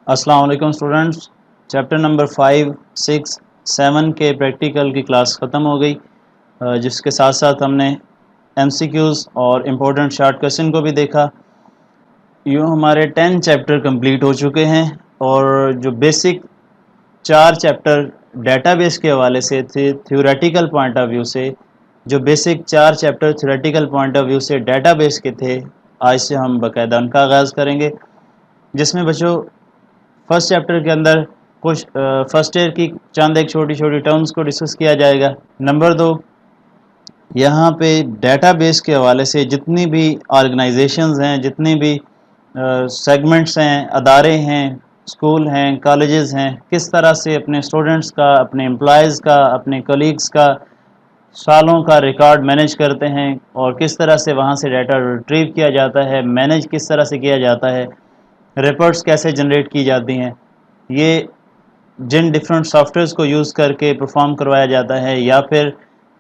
السلام علیکم students, chapter number 5، 6، 7 کے پریکٹیکل کی کلاس ختم ہو گئی، جس کے ساتھ ساتھ ہم نے ایم سی کیوز اور امپورٹنٹ شارٹ کویسچن کو بھی دیکھا۔ یوں ہمارے 10 چیپٹر کمپلیٹ ہو چکے ہیں، اور جو بیسک 4 چیپٹر ڈیٹا بیس کے حوالے سے تھے تھیوریٹیکل پوائنٹ آف ویو سے، جو basic 4 chapter theoretical point of view سے ڈیٹا بیس کے تھے، آج سے ہم باقاعدہ ان کا آغاز کریں گے، جس میں بچوں فرسٹ چیپٹر کے اندر کچھ فرسٹ ایئر کی چند ایک چھوٹی چھوٹی ٹرمز کو ڈسکس کیا جائے گا۔ نمبر 2، یہاں پہ ڈیٹا بیس کے حوالے سے جتنی بھی آرگنائزیشنز ہیں، جتنی بھی سیگمنٹس ہیں، ادارے ہیں، اسکول ہیں، کالجز ہیں، کس طرح سے اپنے اسٹوڈنٹس کا، اپنے امپلائیز کا، اپنے کلیگز کا سالوں کا ریکارڈ مینیج کرتے ہیں، اور کس طرح سے وہاں سے ڈیٹا ریٹریو کیا جاتا ہے، مینیج کس طرح سے کیا جاتا ہے، رپورٹس کیسے جنریٹ کی جاتی ہیں، یہ جن ڈفرینٹ سافٹ ویئرس کو یوز کر کے پرفارم کروایا جاتا ہے، یا پھر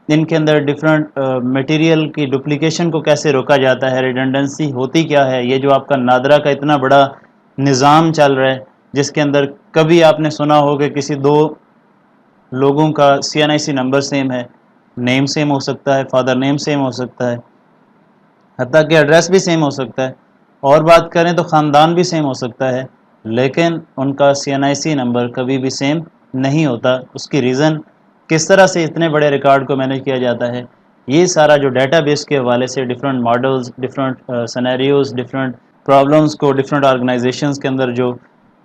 ان کے اندر ڈفرینٹ مٹیریل کی ڈپلیکیشن کو کیسے روکا جاتا ہے، ریڈنڈنسی ہوتی کیا ہے، یہ جو آپ کا نادرا کا اتنا بڑا نظام چل رہا ہے، جس کے اندر کبھی آپ نے سنا ہو کہ کسی 2 لوگوں کا CNIC نمبر سیم ہے، نیم سیم ہو سکتا ہے، فادر نیم سیم ہو سکتا ہے، حتیٰ کہ ایڈریس بھی سیم ہو سکتا ہے، اور بات کریں تو خاندان بھی سیم ہو سکتا ہے، لیکن ان کا CNIC نمبر کبھی بھی سیم نہیں ہوتا۔ اس کی ریزن کس طرح سے اتنے بڑے ریکارڈ کو مینیج کیا جاتا ہے، یہ سارا جو ڈیٹا بیس کے حوالے سے different models, different scenarios, different problems کو ڈفرینٹ آرگنائزیشنز کے اندر جو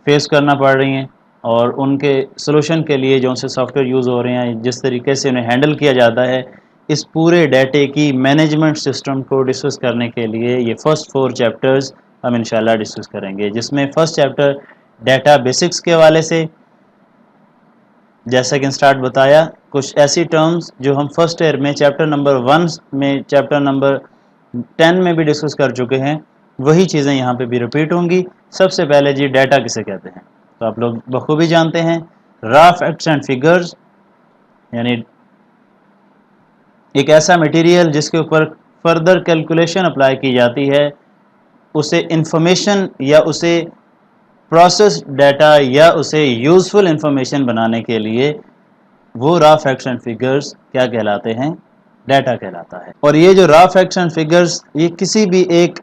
فیس کرنا پڑ رہی ہیں، اور ان کے سلوشن کے لیے جو سے سافٹ ویئر یوز ہو رہے ہیں، جس طریقے سے انہیں ہینڈل کیا جاتا ہے، اس پورے ڈیٹے کی مینجمنٹ سسٹم کو ڈسکس کرنے کے لیے یہ فرسٹ 4 چیپٹرز ہم انشاءاللہ ڈسکس کریں گے، جس میں فرسٹ چیپٹر ڈیٹا بیسکس کے حوالے سے، جیسا کہ اسٹارٹ بتایا، کچھ ایسی ٹرمز جو ہم فرسٹ ایئر میں چیپٹر نمبر 1 میں، چیپٹر نمبر 10 میں بھی ڈسکس کر چکے ہیں، وہی چیزیں یہاں پہ بھی ریپیٹ ہوں گی۔ سب سے پہلے جی ڈیٹا کسے کہتے ہیں، تو آپ لوگ بخوبی جانتے ہیں، را فیکٹس اینڈ فگرز، یعنی ایک ایسا مٹیریل جس کے اوپر فردر کیلکولیشن اپلائی کی جاتی ہے، اسے انفارمیشن یا اسے پروسیس ڈیٹا یا اسے یوزفل انفارمیشن بنانے کے لیے وہ را فیکٹس اینڈ فگرز کیا کہلاتے ہیں، ڈیٹا کہلاتا ہے۔ اور یہ جو را فیکٹس اینڈ فگرز، یہ کسی بھی ایک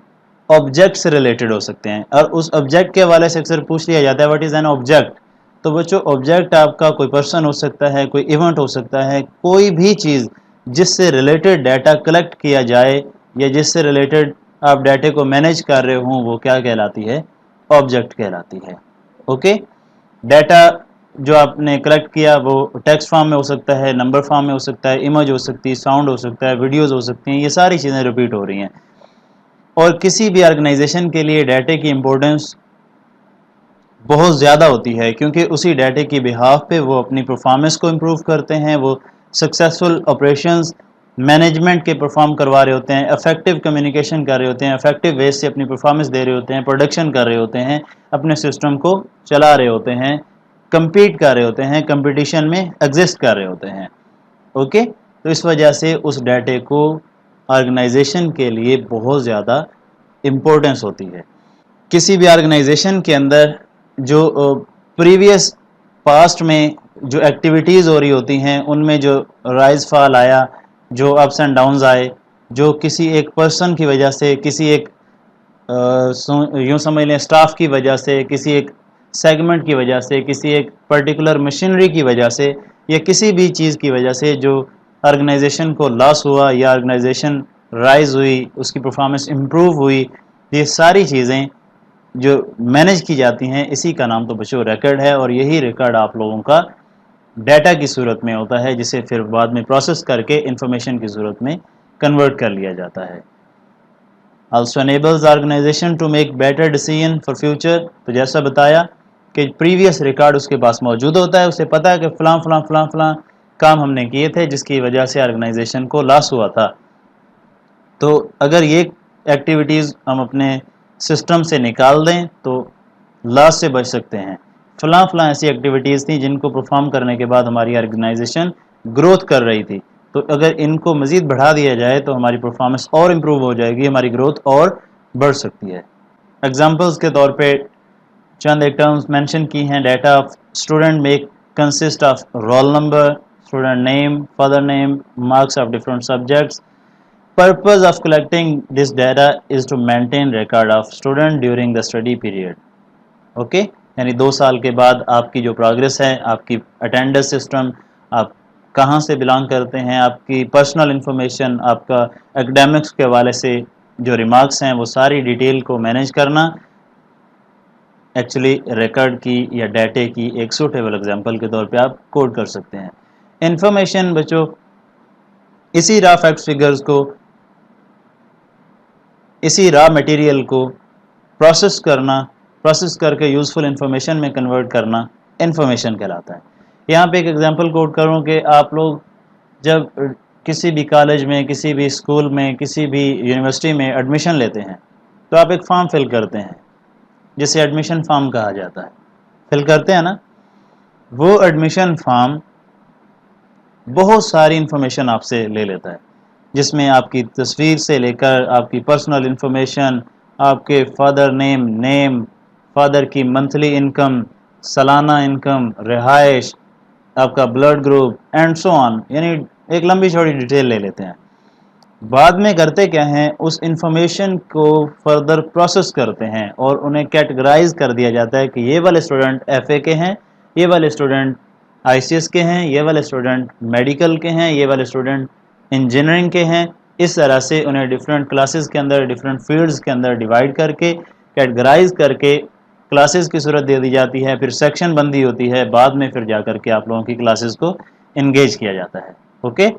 آبجیکٹ سے ریلیٹڈ ہو سکتے ہیں، اور اس آبجیکٹ کے حوالے سے اکثر پوچھ لیا جاتا ہے واٹ از این آبجیکٹ، تو بچوں آبجیکٹ آپ کا کوئی پرسن ہو سکتا ہے، کوئی ایونٹ ہو سکتا ہے، کوئی بھی چیز جس سے ریلیٹڈ ڈیٹا کلیکٹ کیا جائے یا جس سے ریلیٹڈ آپ ڈیٹے کو مینیج کر رہے ہوں، وہ کیا کہلاتی ہے، آبجیکٹ کہلاتی ہے۔ اوکے، ڈیٹا جو آپ نے کلیکٹ کیا وہ ٹیکسٹ فارم میں ہو سکتا ہے، نمبر فارم میں ہو سکتا ہے، امیج ہو سکتی ہے، ساؤنڈ ہو سکتا ہے، ویڈیوز ہو سکتی ہیں، یہ ساری چیزیں ریپیٹ ہو رہی ہیں، اور کسی بھی آرگنائزیشن کے لیے ڈیٹے کی امپورٹنس بہت زیادہ ہوتی ہے، کیونکہ اسی ڈیٹے کی بہاف پہ وہ اپنی پرفارمنس کو امپروو کرتے ہیں، وہ سکسیسفل آپریشنز مینجمنٹ کے پرفارم کروا رہے ہوتے ہیں، افیکٹو کمیونیکیشن کر رہے ہوتے ہیں، افیکٹو ویز سے اپنی پرفارمنس دے رہے ہوتے ہیں، پروڈکشن کر رہے ہوتے ہیں، اپنے سسٹم کو چلا رہے ہوتے ہیں، کمپیٹ کر رہے ہوتے ہیں، کمپٹیشن میں ایگزسٹ کر رہے ہوتے ہیں۔ اوکے، تو اس وجہ سے اس ڈیٹے کو آرگنائزیشن کے لیے بہت زیادہ امپورٹنس ہوتی ہے۔ کسی بھی آرگنائزیشن کے اندر جو پریویس پاسٹ میں جو ایکٹیویٹیز ہو رہی ہوتی ہیں، ان میں جو رائز فال آیا، جو اپس اینڈ ڈاؤنز آئے، جو کسی ایک پرسن کی وجہ سے، کسی ایک یوں سمجھ لیں اسٹاف کی وجہ سے، کسی ایک سیگمنٹ کی وجہ سے، کسی ایک پرٹیکولر مشینری کی وجہ سے، یا کسی بھی چیز کی وجہ سے جو آرگنائزیشن کو لاس ہوا یا آرگنائزیشن رائز ہوئی، اس کی پرفارمنس امپروو ہوئی، یہ ساری چیزیں جو مینیج کی جاتی ہیں، اسی کا نام تو بچوں ریکارڈ ہے، اور یہی ریکارڈ آپ لوگوں کا ڈیٹا کی صورت میں ہوتا ہے، جسے پھر بعد میں پروسیس کر کے انفارمیشن کی صورت میں کنورٹ کر لیا جاتا ہے۔ also enables the organization to make better decision for future، تو جیسا بتایا کہ پریویس ریکارڈ اس کے پاس موجود ہوتا ہے، اسے پتہ ہے کہ فلاں فلاں فلاں فلاں کام ہم نے کیے تھے جس کی وجہ سے آرگنائزیشن کو لاس ہوا تھا، تو اگر یہ ایکٹیویٹیز ہم اپنے سسٹم سے نکال دیں تو لاس سے بچ سکتے ہیں۔ فلاں فلاں ایسی ایکٹیویٹیز تھیں جن کو پرفارم کرنے کے بعد ہماری آرگنائزیشن گروتھ کر رہی تھی، تو اگر ان کو مزید بڑھا دیا جائے تو ہماری پرفارمنس اور امپروو ہو جائے گی، ہماری گروتھ اور بڑھ سکتی ہے۔ ایگزامپلس کے طور پہ چند ایک ٹرمز مینشن کی ہیں. ڈیٹا آف اسٹوڈنٹ میں consist of roll number, student name, father name, marks of different subjects. Purpose of collecting this data is to maintain record of student during the study period. Okay, یعنی 2 سال کے بعد آپ کی جو progress ہے, آپ کی اٹینڈنس سسٹم, آپ کہاں سے بلانگ کرتے ہیں, آپ کی پرسنل انفارمیشن, آپ کا اکیڈیمکس کے حوالے سے جو ریمارکس ہیں وہ ساری ڈیٹیل کو مینیج کرنا ایکچولی ریکارڈ کی یا ڈیٹے کی ایک سوٹیبل ایگزامپل کے طور پہ آپ کوڈ کر سکتے ہیں. انفارمیشن بچوں اسی را فیکٹس فگرز کو, اسی را مٹیریل کو پروسیس کرنا, پروسیس کر کے یوزفل انفارمیشن میں کنورٹ کرنا انفارمیشن کہلاتا ہے. یہاں پہ ایک ایگزامپل کوٹ کروں کہ آپ لوگ جب کسی بھی کالج میں, کسی بھی اسکول میں, کسی بھی یونیورسٹی میں ایڈمیشن لیتے ہیں تو آپ ایک فارم فل کرتے ہیں جسے ایڈمیشن فارم کہا جاتا ہے. فل کرتے ہیں نا, وہ ایڈمیشن فارم بہت ساری انفارمیشن آپ سے لے لیتا ہے, جس میں آپ کی تصویر سے لے کر آپ کی پرسنل انفارمیشن, آپ کے فادر نیم, فادر کی منتھلی انکم, سالانہ انکم, رہائش, آپ کا بلڈ گروپ اینڈ سو آن, یعنی ایک لمبی چوڑی ڈیٹیل لے لیتے ہیں. بعد میں کرتے کیا ہیں, اس انفارمیشن کو فردر پروسیس کرتے ہیں اور انہیں کیٹیگرائز کر دیا جاتا ہے کہ یہ والے اسٹوڈنٹ ایف اے کے ہیں, یہ والے اسٹوڈنٹ آئی سی ایس کے ہیں, یہ والے اسٹوڈنٹ میڈیکل کے ہیں, یہ والے اسٹوڈنٹ انجینئرنگ کے ہیں. اس طرح سے انہیں ڈفرینٹ کلاسز کے اندر, ڈفرینٹ فیلڈز کے اندر ڈیوائڈ کر کے کیٹیگرائز کر کے کلاسز کی صورت دے دی جاتی ہے. پھر سیکشن بندی ہوتی ہے, بعد میں پھر جا کر کے آپ لوگوں کی کلاسز کو انگیج کیا جاتا ہے. اوکے,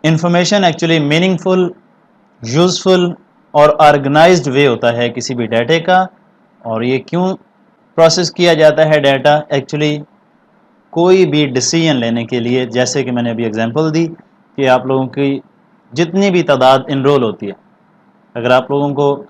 انفارمیشن ایکچولی میننگ فل, یوزفل اور آرگنائزڈ وے ہوتا ہے کسی بھی ڈیٹے کا. اور یہ کیوں پروسیس کیا جاتا ہے ڈیٹا, ایکچولی کوئی بھی ڈیسیژن لینے کے لیے, جیسے کہ میں نے ابھی ایگزامپل دی کہ آپ لوگوں کی جتنی بھی تعداد انرول ہوتی ہے, اگر آپ لوگوں کو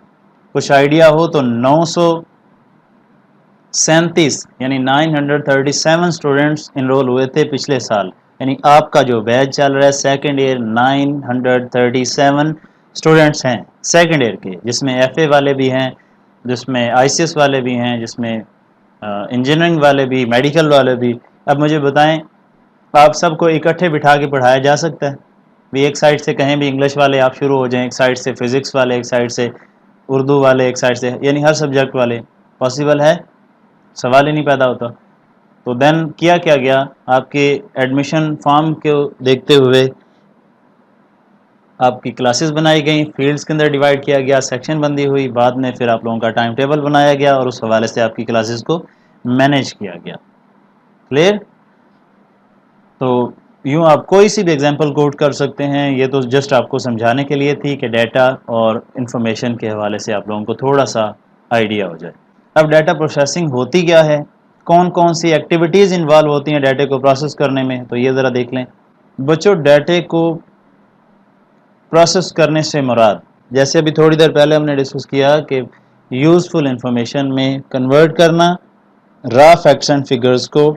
کچھ آئیڈیا ہو تو 937 یعنی 937 اسٹوڈنٹس انرول ہوئے تھے پچھلے سال. یعنی آپ کا جو بیچ چل رہا ہے سیکنڈ ایئر, 937 اسٹوڈنٹس ہیں سیکنڈ ایئر کے, جس میں ایف اے والے بھی ہیں, جس میں آئی سی ایس والے بھی ہیں, جس میں انجینئرنگ والے بھی, میڈیکل والے بھی. اب مجھے بتائیں, آپ سب کو اکٹھے بٹھا کے پڑھایا جا سکتا ہے؟ بھی ایک سائڈ سے کہیں بھی انگلش والے آپ شروع ہو جائیں, ایک سائڈ سے فزکس والے, ایک سائڈ سے اردو والے, ایک سائڈ سے, یعنی ہر سبجیکٹ والے, پاسبل ہے؟ سوال ہی نہیں پیدا ہوتا. تو دین کیا گیا, آپ کے ایڈمیشن فارم کو دیکھتے ہوئے آپ کی کلاسز بنائی گئیں, فیلڈز کے اندر ڈیوائڈ کیا گیا, سیکشن بندی ہوئی, بعد میں پھر آپ لوگوں کا ٹائم ٹیبل بنایا گیا اور اس حوالے سے آپ کی کلاسز کو مینیج کیا گیا. کلیئر؟ تو یوں آپ کوئی سی بھی ایگزامپل کوٹ کر سکتے ہیں. یہ تو جسٹ آپ کو سمجھانے کے لیے تھی کہ ڈیٹا اور انفارمیشن کے حوالے سے آپ لوگوں کو تھوڑا سا آئیڈیا ہو جائے. اب ڈیٹا پروسیسنگ ہوتی کیا ہے, کون کون سی ایکٹیویٹیز انوالو ہوتی ہیں ڈیٹے کو پروسیس کرنے میں, تو یہ ذرا دیکھ لیں. بچوں, ڈیٹے کو پروسیس کرنے سے مراد, جیسے ابھی تھوڑی دیر پہلے ہم نے ڈسکس کیا کہ یوزفل انفارمیشن میں کنورٹ کرنا را فیکٹس اینڈ فگرز کو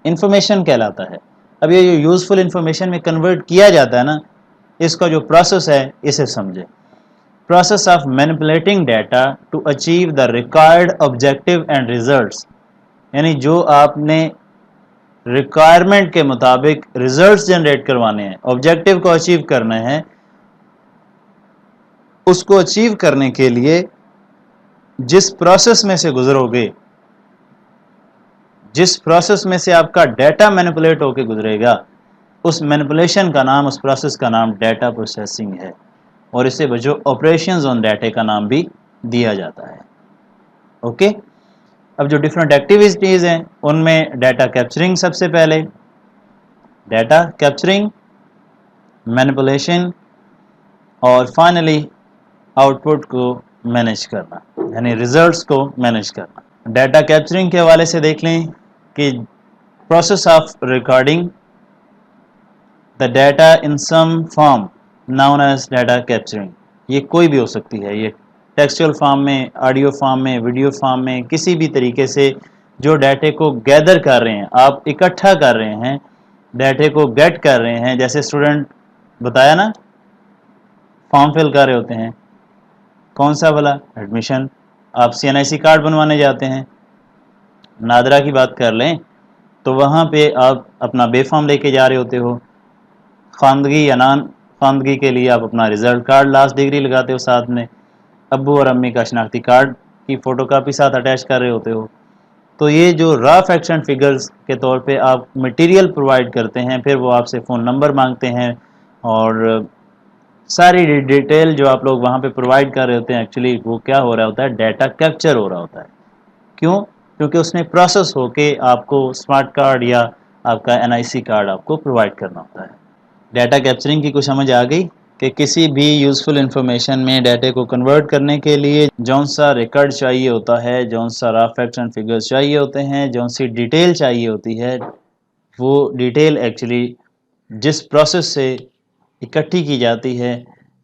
انفارمیشن کہلاتا ہے. اب یہ جو یوزفل انفارمیشن میں کنورٹ کیا جاتا ہے نا, اس کا جو پروسیس ہے اسے سمجھے. Process of manipulating data to achieve the required objective and results, یعنی جو آپ نے ریکوائرمنٹ کے مطابق ریزلٹس جنریٹ کروانے ہیں, آبجیکٹیو کو اچیو کرنا ہے, اس کو اچیو کرنے کے لیے جس پروسیس میں سے گزرو گے, جس پروسیس میں سے آپ کا ڈیٹا مینیپولیٹ ہو کے گزرے گا, اس مینیپولیشن کا نام, اس پروسیس کا نام ڈیٹا پروسیسنگ ہے. اور اسے بچوں آپریشنز آن ڈیٹا کا نام بھی دیا جاتا ہے. اوکے, اب جو ڈفرینٹ ایکٹیویٹیز ہیں ان میں ڈیٹا کیپچرنگ سب سے پہلے, ڈیٹا کیپچرنگ, مینیپولیشن اور فائنلی آؤٹ پٹ کو مینیج کرنا, یعنی ریزلٹس کو مینیج کرنا. ڈیٹا کیپچرنگ کے حوالے سے دیکھ لیں کہ process of recording the data in some form known as data capturing. یہ کوئی بھی ہو سکتی ہے, یہ ٹیکسچوئل فارم میں, آڈیو فارم میں, ویڈیو فارم میں, کسی بھی طریقے سے جو ڈیٹے کو گیدر کر رہے ہیں, آپ اکٹھا کر رہے ہیں, ڈیٹے کو گیٹ کر رہے ہیں. جیسے اسٹوڈنٹ بتایا نا, فارم فل کر رہے ہوتے ہیں, کون سا والا؟ ایڈمیشن. آپ CNIC کارڈ بنوانے جاتے ہیں، نادرا کی بات کر لیں تو وہاں پہ آپ اپنا بے فارم لے کے جا رہے ہوتے ہو، خواندگی یا نان خواندگی کے لیے آپ اپنا رزلٹ کارڈ لاسٹ ڈگری لگاتے ہو، ساتھ میں ابو اور امی کا شناختی کارڈ کی فوٹو کاپی ساتھ اٹیچ کر رہے ہوتے ہو. تو یہ جو را فیکٹس اینڈ فگرز کے طور پہ آپ مٹیریل پرووائڈ کرتے ہیں، پھر وہ آپ سے فون نمبر مانگتے ہیں اور ساری ڈیٹیل جو آپ لوگ وہاں پہ پرووائڈ کر رہے ہوتے ہیں، ایکچولی وہ کیا ہو رہا ہوتا ہے؟ ڈیٹا کیپچر ہو رہا ہوتا ہے. کیوں؟ کیونکہ اس نے پروسیس ہو کے آپ کو اسمارٹ کارڈ یا آپ کا NIC کارڈ آپ کو پرووائڈ کرنا ہوتا ہے. ڈیٹا کیپچرنگ کی کچھ سمجھ آ گئی کہ کسی بھی یوزفل انفارمیشن میں ڈیٹا کو کنورٹ کرنے کے لیے جون سا ریکارڈ چاہیے ہوتا ہے، جون سا را فیکٹس اینڈ فگرز چاہیے ہوتے ہیں، جون سی ڈیٹیل چاہیے ہوتی ہے، وہ ڈیٹیل ایکچولی جس پروسیس سے اکٹھی کی جاتی ہے،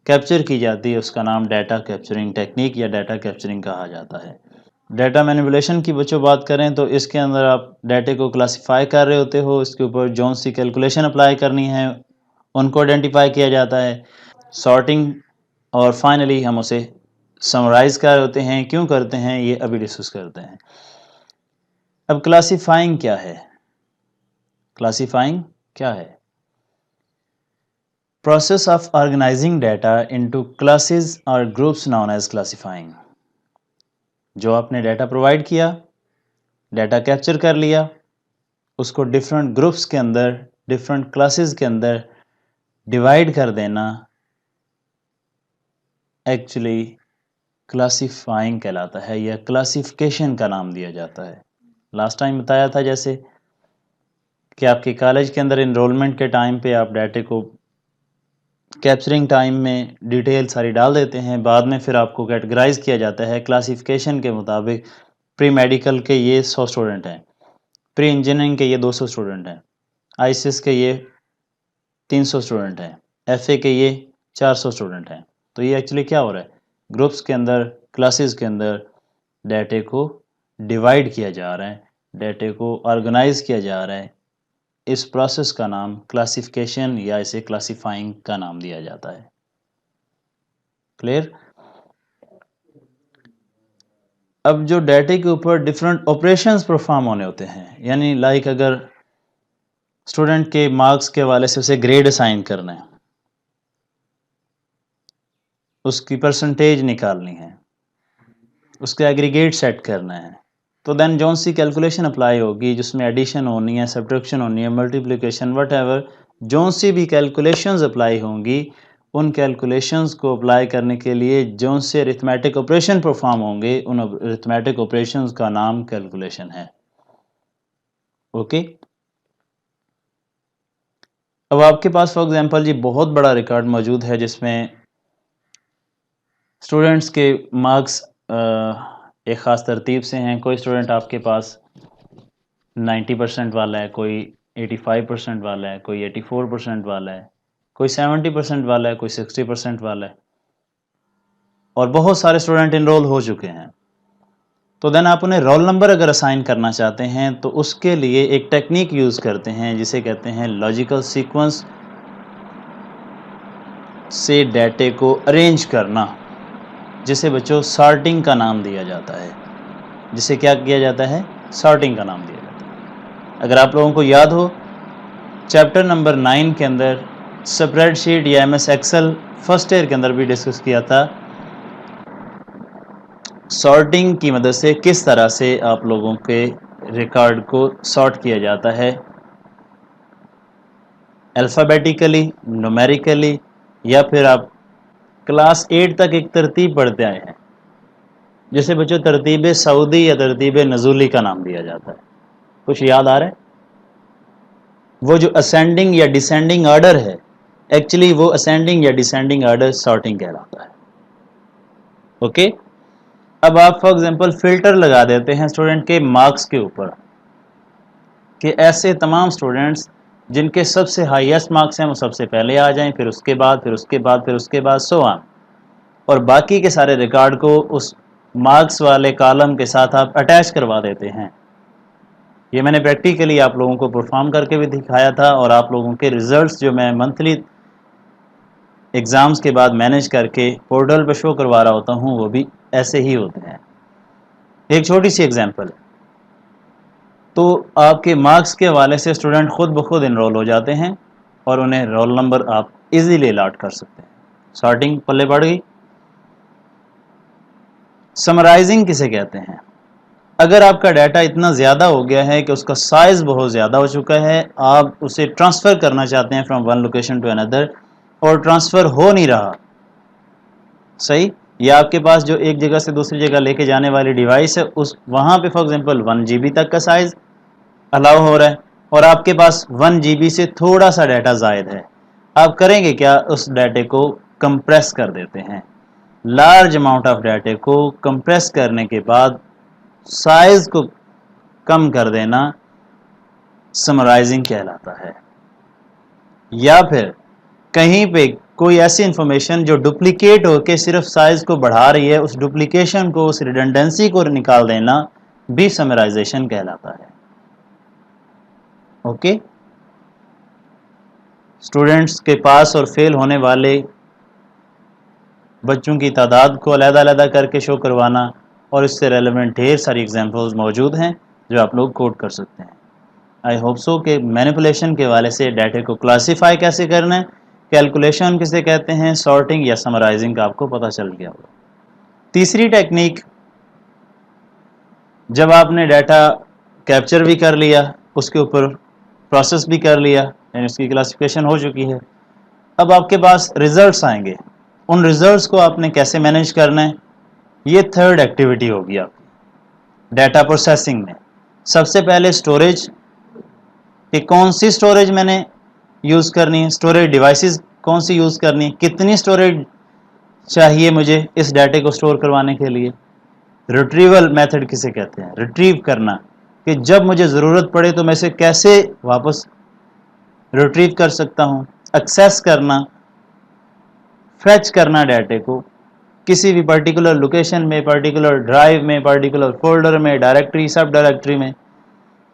کیپچر کی جاتی ہے، اس کا نام ڈیٹا کیپچرنگ ٹیکنیک یا ڈیٹا کیپچرنگ کہا جاتا ہے. ڈیٹا مینیپولیشن کی بچوں بات کریں تو اس کے اندر آپ ڈیٹا کو کلاسیفائی کر رہے ہوتے ہو، اس کے اوپر جون سی کیلکولیشن اپلائی کرنی ہے ان کو آئیڈینٹیفائی کیا جاتا ہے، سارٹنگ، اور فائنلی ہم اسے سمرائز کر رہے ہوتے ہیں. کیوں کرتے ہیں یہ ابھی ڈسکس کرتے ہیں. اب کلاسیفائنگ کیا ہے؟ کلاسیفائنگ کیا ہے؟ Process of organizing data into classes or groups known as classifying. جو آپ نے ڈیٹا پرووائڈ کیا، ڈیٹا کیپچر کر لیا، اس کو ڈفرینٹ گروپس کے اندر، ڈفرینٹ کلاسز کے اندر ڈیوائڈ کر دینا ایکچولی کلاسیفائنگ کہلاتا ہے یا کلاسیفیکیشن کا نام دیا جاتا ہے. لاسٹ ٹائم بتایا تھا جیسے کہ آپ کے کالج کے اندر انرولمنٹ کے ٹائم پہ آپ ڈیٹا کو کیپچرنگ ٹائم میں ڈیٹیل ساری ڈال دیتے ہیں، بعد میں پھر آپ کو کیٹیگرائز کیا جاتا ہے کلاسیفیکیشن کے مطابق. پری میڈیکل کے یہ 100 اسٹوڈنٹ ہیں، پری انجینئرنگ کے یہ 200 اسٹوڈنٹ ہیں، ICS کے یہ 300 اسٹوڈنٹ ہیں، FA کے یہ 400 اسٹوڈنٹ ہیں. تو یہ ایکچولی کیا ہو رہا ہے؟ گروپس کے اندر، کلاسز کے اندر ڈیٹا کو ڈیوائڈ کیا جا رہا ہے، ڈیٹا کو آرگنائز کیا جا رہا ہے. اس پروسیس کا نام کلاسیفیکیشن یا اسے کلاسیفائنگ کا نام دیا جاتا ہے. کلیئر؟ اب جو ڈیٹا کے اوپر ڈفرینٹ آپریشنز پرفارم ہونے ہوتے ہیں، یعنی لائک اگر اسٹوڈنٹ کے مارکس کے حوالے سے اسے گریڈ اسائن کرنا ہے، اس کی پرسنٹیج نکالنی ہے، اس کا ایگریگیٹ سیٹ کرنا ہے، تو دین جون سی کیلکولیشن اپلائی ہوگی جس میں ایڈیشن ہونی ہے، سبٹریکشن ہونی ہے، ملٹیپلیکیشن، وٹ ایور، جون سی بھی کیلکولیشنز اپلائی ہوں گی، ان کیلکولیشنز کو اپلائی کرنے کے لیے جون سے ارتھمیٹک آپریشن پرفارم ہوں گے، ان ارتھمیٹک آپریشنز کا نام کیلکولیشن ہے. اوکے. اب آپ کے پاس فار ایگزامپل جی بہت بڑا ریکارڈ موجود ہے جس میں اسٹوڈنٹس کے مارکس ایک خاص ترتیب سے ہیں. کوئی اسٹوڈنٹ آپ کے پاس 90% والا ہے، کوئی 85% والا ہے، کوئی 84% والا ہے، کوئی 70% والا ہے، کوئی 60% والا ہے، اور بہت سارے اسٹوڈنٹ انرول ہو چکے ہیں. تو دین آپ انہیں رول نمبر اگر اسائن کرنا چاہتے ہیں تو اس کے لیے ایک ٹیکنیک یوز کرتے ہیں جسے کہتے ہیں لاجیکل سیکوینس سے ڈیٹا کو ارینج کرنا، جسے بچوں سارٹنگ کا نام دیا جاتا ہے. جسے کیا کیا جاتا ہے؟ سارٹنگ کا نام دیا جاتا ہے. اگر آپ لوگوں کو یاد ہو چیپٹر نمبر 9 کے اندر اسپریڈ شیٹ یا MS ایکسل فرسٹ ایئر کے اندر بھی ڈسکس کیا تھا، سارٹنگ کی مدد سے کس طرح سے آپ لوگوں کے ریکارڈ کو سارٹ کیا جاتا ہے، الفابیٹیکلی، نومیریکلی، یا پھر آپ کلاس 8 تک ایک ترتیب پڑھتے آئے ہیں جسے بچوں ترتیب سعودی یا ترتیب نزولی کا نام دیا جاتا ہے. کچھ یاد آ رہا ہے؟ وہ جو اسینڈنگ یا ڈیسینڈنگ آرڈر ہے، ایکچولی وہ اسینڈنگ یا ڈیسینڈنگ آرڈر سارٹنگ کہلاتا ہے. اوکے. اب آپ فار ایگزامپل فلٹر لگا دیتے ہیں اسٹوڈنٹ کے مارکس کے اوپر کہ ایسے تمام اسٹوڈنٹس جن کے سب سے ہائیسٹ مارکس ہیں وہ سب سے پہلے آ جائیں، پھر اس کے بعد، پھر اس کے بعد، پھر اس کے بعد سو آن، اور باقی کے سارے ریکارڈ کو اس مارکس والے کالم کے ساتھ آپ اٹیچ کروا دیتے ہیں. یہ میں نے پریکٹیکلی آپ لوگوں کو پرفارم کر کے بھی دکھایا تھا، اور آپ لوگوں کے ریزلٹس جو میں منتھلی ایگزامز کے بعد مینیج کر کے پورٹل پہ شو کروا رہا ہوتا ہوں، وہ بھی ایسے ہی ہوتے ہیں. ایک چھوٹی سی ایگزامپل، تو آپ کے مارکس کے حوالے سے اسٹوڈنٹ خود بخود انرول ہو جاتے ہیں اور انہیں رول نمبر آپ ایزیلی الاٹ کر سکتے ہیں. سارٹنگ پلے پڑ گئی. سمرائزنگ کسے کہتے ہیں؟ اگر آپ کا ڈیٹا اتنا زیادہ ہو گیا ہے کہ اس کا سائز بہت زیادہ ہو چکا ہے، آپ اسے ٹرانسفر کرنا چاہتے ہیں فرام ون لوکیشن ٹو اندر اور ٹرانسفر ہو نہیں رہا، صحیح، یا آپ کے پاس جو ایک جگہ سے دوسری جگہ لے کے جانے والی ڈیوائس ہے وہاں پہ فار ایگزامپل 1 GB تک کا سائز الاؤ ہو رہا ہے اور آپ کے پاس 1 GB سے تھوڑا سا ڈیٹا زائد ہے، آپ کریں گے کیا؟ اس ڈیٹے کو کمپریس کر دیتے ہیں. لارج اماؤنٹ آف ڈیٹے کو کمپریس کرنے کے بعد سائز کو کم کر دینا سمرائزنگ کہلاتا ہے. یا پھر کہیں پہ کوئی ایسی انفارمیشن جو ڈپلیکیٹ ہو کے صرف سائز کو بڑھا رہی ہے، اس ڈپلیکیشن کو، اس ریڈنڈنسی کو نکال دینا بھی سمرائزیشن کہلاتا ہے. اوکے. اسٹوڈنٹس کے پاس اور فیل ہونے والے بچوں کی تعداد کو علیحدہ علیحدہ کر کے شو کروانا، اور اس سے ریلیونٹ ڈھیر ساری ایگزامپلز موجود ہیں جو آپ لوگ کوٹ کر سکتے ہیں. آئی ہوپ سو کہ مینیپولیشن کے حوالے سے ڈیٹا کو کلاسیفائی کیسے کرنا ہے، کیلکولیشن کسے کہتے ہیں، سارٹنگ یا سمرائزنگ کا آپ کو پتہ چل گیا ہوگا. تیسری ٹیکنیک، جب آپ نے ڈیٹا کیپچر بھی کر لیا، اس کے اوپر پروسیس بھی کر لیا، یعنی اس کی کلاسیفیکیشن ہو چکی ہے، اب آپ کے پاس ریزلٹس آئیں گے. ان ریزلٹس کو آپ نے کیسے مینیج کرنا ہے، یہ تھرڈ ایکٹیویٹی ہوگی آپ کی ڈیٹا پروسیسنگ میں. سب سے پہلے اسٹوریج، کہ کون سی اسٹوریج میں نے یوز کرنی ہے، اسٹوریج ڈیوائسز کون سی یوز کرنی ہے، کتنی اسٹوریج چاہیے مجھے اس ڈیٹے کو اسٹور کروانے کے لیے. ریٹریول میتھڈ کسے کہتے ہیں؟ ریٹریو کرنا، کہ جب مجھے ضرورت پڑے تو میں اسے کیسے واپس ریٹریو کر سکتا ہوں. ایکسیس کرنا، فیچ کرنا ڈیٹے کو کسی بھی پرٹیکولر لوکیشن میں، پرٹیکولر ڈرائیو میں، پرٹیکولر فولڈر میں، ڈائریکٹری، سب ڈائریکٹری میں،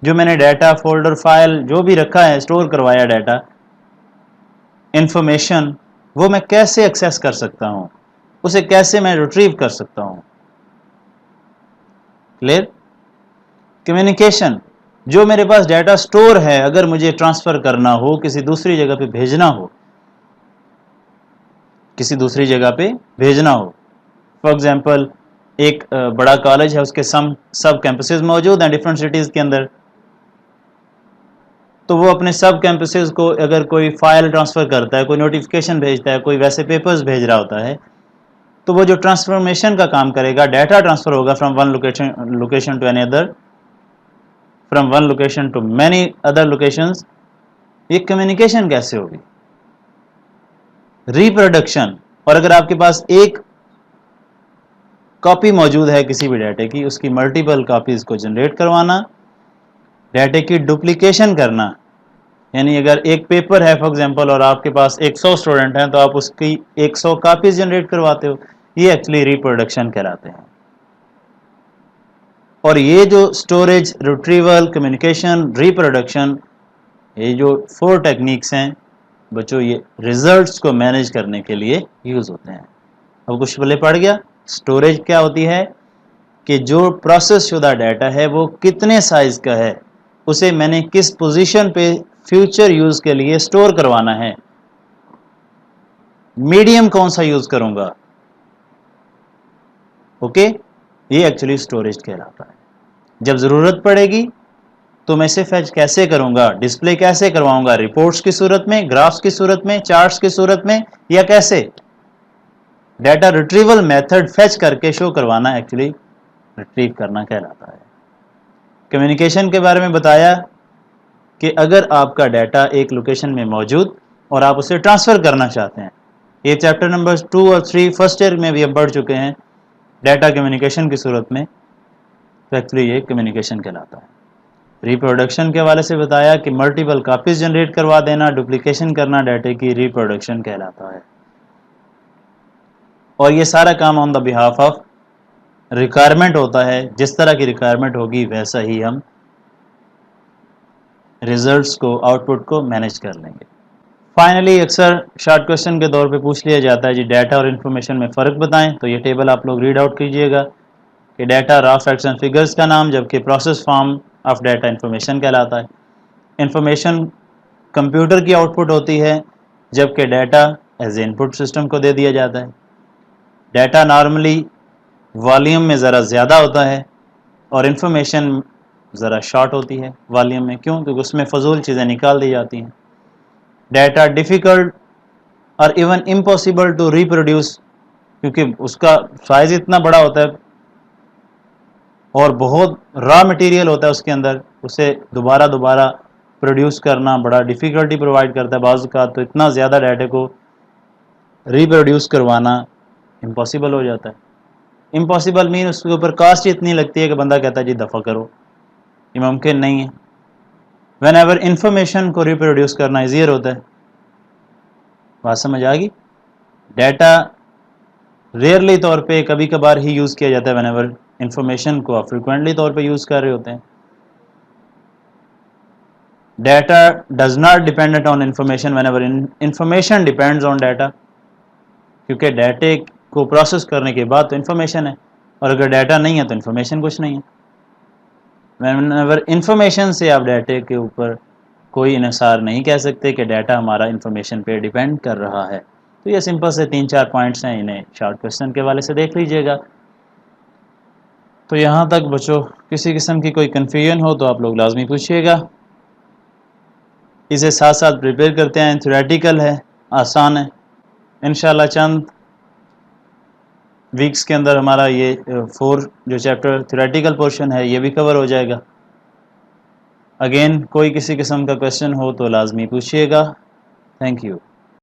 جو میں نے ڈیٹا، فولڈر، فائل جو بھی رکھا ہے، اسٹور کروایا ڈیٹا، انفارمیشن، وہ میں کیسے ایکسیس کر سکتا ہوں، اسے کیسے میں ریٹریو کر سکتا ہوں. کلیئر؟ کمیونیکیشن، جو میرے پاس ڈیٹا سٹور ہے، اگر مجھے ٹرانسفر کرنا ہو، کسی دوسری جگہ پہ بھیجنا ہو، کسی دوسری جگہ پہ بھیجنا ہو، فار ایگزامپل ایک بڑا کالج ہے، اس کے سب کیمپسز موجود ہیں ڈفرینٹ سٹیز کے اندر، تو وہ اپنے سب کیمپسز کو اگر کوئی فائل ٹرانسفر کرتا ہے، کوئی نوٹیفیکیشن بھیجتا ہے، کوئی ویسے پیپرز بھیج رہا ہوتا ہے، تو وہ جو ٹرانسفارمیشن کا کام کرے گا، ڈیٹا ٹرانسفر ہوگا from one location to any other, from one location to many other locations. یہ کمیونیکیشن کیسے ہوگی؟ ریپروڈکشن، اور اگر آپ کے پاس ایک کاپی موجود ہے کسی بھی ڈیٹے کی، اس کی ملٹیپل کاپیز کو جنریٹ کروانا، ڈیٹے کی ڈپلیکیشن کرنا، یعنی اگر ایک پیپر ہے فار ایگزامپل اور آپ کے پاس 100 اسٹوڈنٹ ہیں تو آپ اس کی 100 کاپیز جنریٹ کرواتے ہو، یہ ایکچولی ریپروڈکشن کہلاتے ہیں. اور یہ جو اسٹوریج، ریٹریول، کمیونیکیشن، ریپروڈکشن، یہ جو 4 ٹیکنیکس ہیں بچوں، یہ ریزلٹس کو مینیج کرنے کے لیے یوز ہوتے ہیں. اب کچھ پلے پڑ گیا. اسٹوریج کیا ہوتی ہے؟ کہ جو پروسیس شدہ ڈیٹا ہے وہ کتنے سائز کا ہے، اسے میں نے کس پوزیشن پہ فیوچر یوز کے لیے سٹور کروانا ہے، میڈیم کون سا یوز کروں گا. اوکے، یہ ایکچولی سٹوریج کہلاتا ہے. جب ضرورت پڑے گی تو میں اسے فیچ کیسے کروں گا، ڈسپلے کیسے کرواؤں گا، رپورٹس کی صورت میں، گرافس کی صورت میں، چارٹس کی صورت میں، یا کیسے؟ ڈیٹا ریٹریول میتھڈ فیچ کر کے شو کروانا ایکچولی ریٹریو کرنا کہلاتا ہے. کمیونیکیشن کے بارے میں بتایا کہ اگر آپ کا ڈیٹا ایک لوکیشن میں موجود اور آپ اسے ٹرانسفر کرنا چاہتے ہیں، یہ چیپٹر نمبر 2 اور 3 فرسٹ ایئر میں بھی اب پڑھ چکے ہیں ڈیٹا کمیونیکیشن کی صورت میں، تو ایکچولی یہ کمیونیکیشن کہلاتا ہے. ریپروڈکشن کے حوالے سے بتایا کہ ملٹیپل کاپیز جنریٹ کروا دینا، ڈپلیکیشن کرنا ڈیٹے کی، ریپروڈکشن کہلاتا ہے. اور یہ سارا کام آن دا بہاف آف ریکوائرمنٹ ہوتا ہے، جس طرح کی ریکوائرمنٹ ہوگی ویسا ہی ہم ریزلٹس کو، آؤٹ پٹ کو مینیج کر لیں گے. فائنلی اکثر شارٹ کوشچن کے طور پہ پوچھ لیا جاتا ہے جی ڈیٹا اور انفارمیشن میں فرق بتائیں. تو یہ ٹیبل آپ لوگ ریڈ آؤٹ کیجئے گا کہ ڈیٹا را فیکٹس اینڈ فگرز کا نام، جبکہ process form of data information کہلاتا ہے. انفارمیشن کمپیوٹر کی آؤٹ پٹ ہوتی ہے، جبکہ data as a in put system کو دے دیا جاتا ہے. ڈیٹا نارملی والیوم میں ذرا زیادہ ہوتا ہے اور انفارمیشن ذرا شارٹ ہوتی ہے والیوم میں. کیوں؟ کیونکہ اس میں فضول چیزیں نکال دی جاتی ہیں. ڈیٹا ڈیفیکلٹ اور ایون امپاسبل ٹو ریپروڈیوس، کیونکہ اس کا سائز اتنا بڑا ہوتا ہے اور بہت را مٹیریل ہوتا ہے اس کے اندر، اسے دوبارہ پروڈیوس کرنا بڑا ڈیفیکلٹی پرووائڈ کرتا ہے. بعض اوقات تو اتنا زیادہ ڈیٹا کو ریپروڈیوس کروانا امپاسبل ہو جاتا ہے. امپاسبل مین اس کے اوپر کاسٹ اتنی لگتی ہے کہ بندہ کہتا ہے جی دفع کرو، یہ ممکن نہیں ہے. وین ایور انفارمیشن کو ریپروڈیوس کرنا ایزیئر ہوتا ہے. بات سمجھ آ گئی؟ ڈیٹا ریئرلی طور پہ کبھی کبھار ہی یوز کیا جاتا ہے وین ایور انفارمیشن کو آپ فریکوینٹلی طور پہ یوز کر رہے ہوتے ہیں. Data does not dependent on information when ever information depends on data, کیونکہ ڈیٹے کو پروسیس کرنے کے بعد تو انفارمیشن ہے، اور اگر ڈیٹا نہیں ہے تو انفارمیشن کچھ نہیں ہے. وین ایور انفارمیشن سے آپ ڈیٹے کے اوپر کوئی انحصار نہیں کہہ سکتے کہ ڈیٹا ہمارا انفارمیشن پہ ڈیپینڈ کر رہا ہے. تو یہ سمپل سے 3-4 پوائنٹس ہیں، انہیں شارٹ کوسچن کے حوالے سے دیکھ لیجئے گا. تو یہاں تک بچوں کسی قسم کی کوئی کنفیوژن ہو تو آپ لوگ لازمی پوچھیے گا. اسے ساتھ ساتھ پریپیئر کرتے ہیں. تھیوریٹیکل ہے، آسان ہے. انشاءاللہ چند ویکس کے اندر ہمارا یہ 4 جو چیپٹر تھیوریٹیکل پورشن ہے یہ بھی کور ہو جائے گا. اگین کوئی کسی قسم کا کویسچن ہو تو لازمی پوچھیے گا. Thank you.